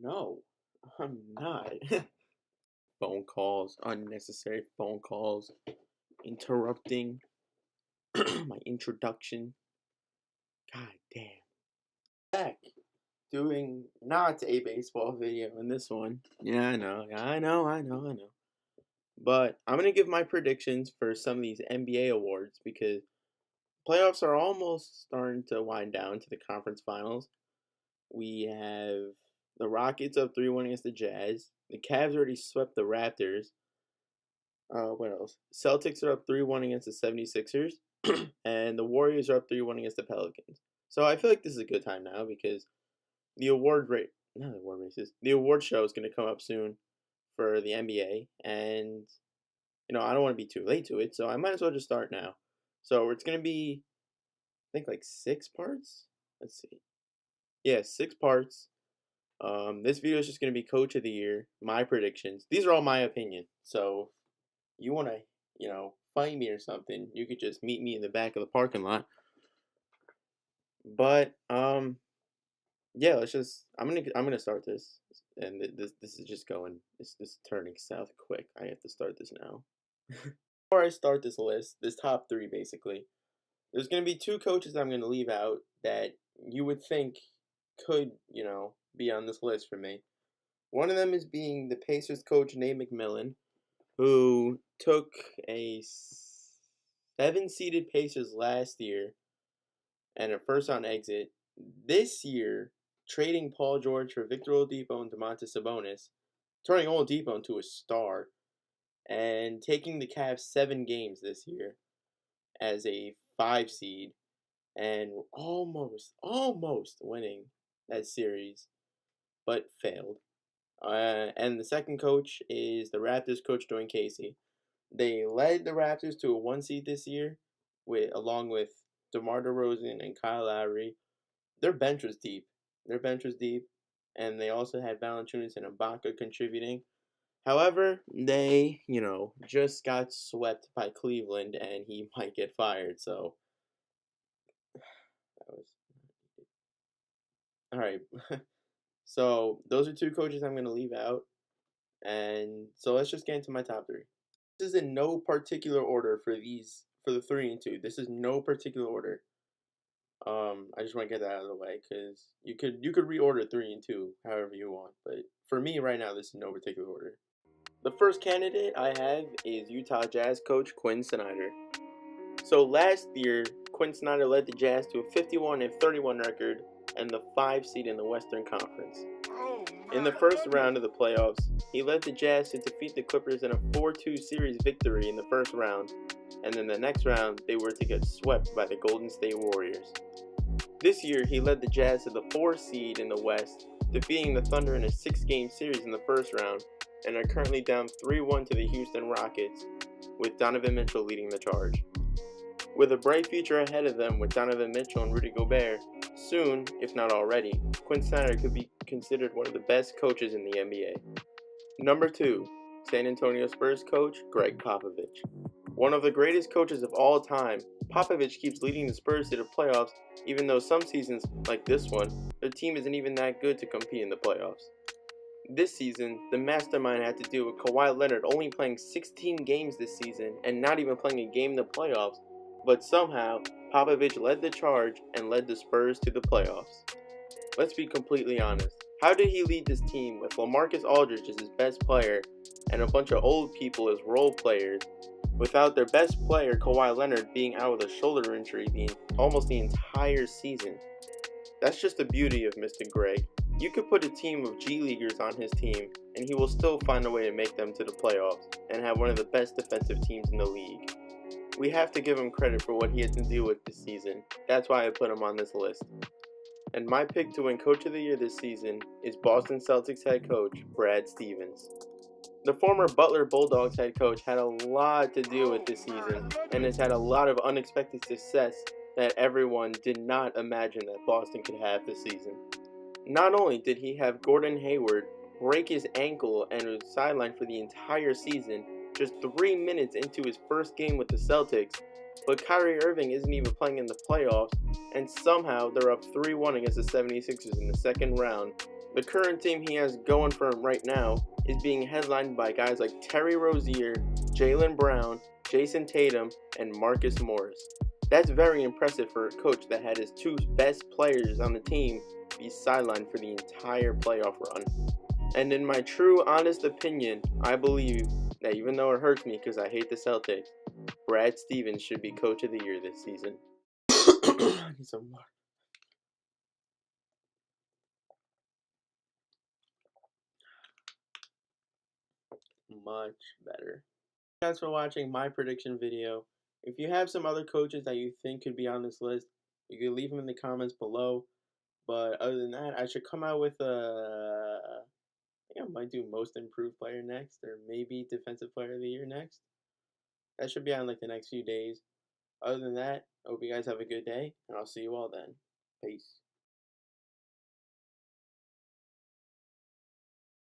No, I'm not. Phone calls, unnecessary phone calls, interrupting my introduction. God damn. Back doing not a baseball video in this one. Yeah, I know. But I'm gonna give my predictions for some of these NBA awards because playoffs are almost starting to wind down to the conference finals. We have the Rockets up 3-1 against the Jazz. The Cavs already swept the Raptors. What else? Celtics are up 3-1 against the 76ers. And the Warriors are up 3-1 against the Pelicans. So I feel like this is a good time now because the award rate, not the award races, the award show is going to come up soon for the NBA. And, I don't want to be too late to it. So I might as well just start now. So it's going to be, I think, like 6 parts. Let's see. Yeah, 6 parts. This video is just going to be Coach of the Year, my predictions. These are all my opinion. So you want to, find me or something, you could just meet me in the back of the parking lot. But yeah, I'm gonna start this, and this is just going. This is turning south quick. I have to start this now. Before I start this list, this top 3 basically, there's gonna be 2 coaches I'm gonna leave out that you would think could, be on this list for me. One of them is being the Pacers coach Nate McMillan, who took a 7-seeded Pacers last year and a first-round exit. This year, trading Paul George for Victor Oladipo and Domantas Sabonis, turning Oladipo into a star, and taking the Cavs 7 games this year as a 5 seed, and almost winning that series, but failed. And the second coach is the Raptors coach, Dwayne Casey. They led the Raptors to a 1 seed this year, along with DeMar DeRozan and Kyle Lowry. Their bench was deep. And they also had Valanciunas and Ibaka contributing. However, they, just got swept by Cleveland, and he might get fired. So that was all right. So those are 2 coaches I'm going to leave out. And so let's just get into my top 3. This is in no particular order for the 3 and 2. This is no particular order. I just want to get that out of the way because you could reorder 3 and 2 however you want. But for me right now, this is no particular order. The first candidate I have is Utah Jazz coach Quinn Snyder. So last year, Quinn Snyder led the Jazz to a 51-31 record and the 5 seed in the Western Conference. In the first round of the playoffs, he led the Jazz to defeat the Clippers in a 4-2 series victory in the first round, and in the next round, they were to get swept by the Golden State Warriors. This year, he led the Jazz to the 4 seed in the West, defeating the Thunder in a 6-game series in the first round, and are currently down 3-1 to the Houston Rockets, with Donovan Mitchell leading the charge. With a bright future ahead of them with Donovan Mitchell and Rudy Gobert, soon, if not already, Quinn Snyder could be considered one of the best coaches in the NBA. Number 2, San Antonio Spurs coach Gregg Popovich. One of the greatest coaches of all time, Popovich keeps leading the Spurs to the playoffs even though some seasons, like this one, their team isn't even that good to compete in the playoffs. This season, the mastermind had to deal with Kawhi Leonard only playing 16 games this season and not even playing a game in the playoffs, but somehow, Popovich led the charge and led the Spurs to the playoffs. Let's be completely honest. How did he lead this team with LaMarcus Aldridge as his best player and a bunch of old people as role players without their best player, Kawhi Leonard, being out with a shoulder injury almost the entire season? That's just the beauty of Mr. Gregg. You could put a team of G Leaguers on his team and he will still find a way to make them to the playoffs and have one of the best defensive teams in the league. We have to give him credit for what he had to deal with this season. That's why I put him on this list. And my pick to win Coach of the Year this season is Boston Celtics head coach Brad Stevens. The former Butler Bulldogs head coach had a lot to deal with this season and has had a lot of unexpected success that everyone did not imagine that Boston could have this season. Not only did he have Gordon Hayward break his ankle and was sidelined for the entire season just 3 minutes into his first game with the Celtics, but Kyrie Irving isn't even playing in the playoffs, and somehow they're up 3-1 against the 76ers in the second round, The current team he has going for him right now is being headlined by guys like Terry Rozier, Jaylen Brown, Jason Tatum, and Marcus Morris. That's very impressive for a coach that had his two best players on the team be sidelined for the entire playoff run. And in my true, honest opinion, I believe that even though it hurts me because I hate the Celtics, Brad Stevens should be coach of the year this season. I need some more. Much better. Thanks for watching my prediction video. If you have some other coaches that you think could be on this list, you can leave them in the comments below. But other than that, I should come out with I think I might do most improved player next, or maybe defensive player of the year next. That should be on like the next few days. Other than that, I hope you guys have a good day, and I'll see you all then. Peace.